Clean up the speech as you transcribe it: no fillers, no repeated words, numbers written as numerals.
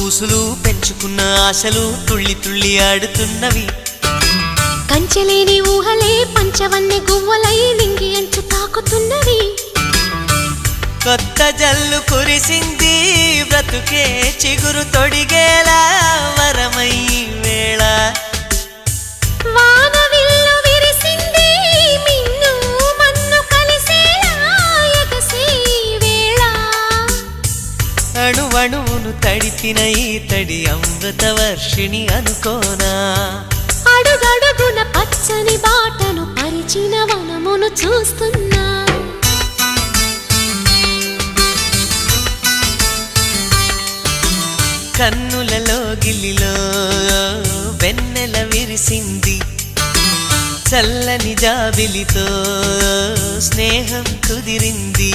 ఊసులు పెంచుకున్న ఆశలు తుళ్ళి తుళ్ళి ఆడుతున్నవి. కంచెలేని ఊహలే పంచవన్నె గువ్వలై నింగి అంచు తాకుతున్నవి. కొత్త జల్లు కురిసింది బ్రతుకే చిగురు తొడిగేలా వరమై వేళ. వానవిల్లు విరిసింది మిన్ను మన్ను కలిసేలా ఎగసే వేళ. అణువణువును తడిపిన ఈ తడి అమృత వర్షిణి అనుకోనా. అడుగడుగున పచ్చని బాటను పరిచిన వనమును చూస్తున్నా. కన్నులలో గిల్లిలో వెన్నెల విరిసింది. చల్లని జాబిలితో స్నేహం కుదిరింది.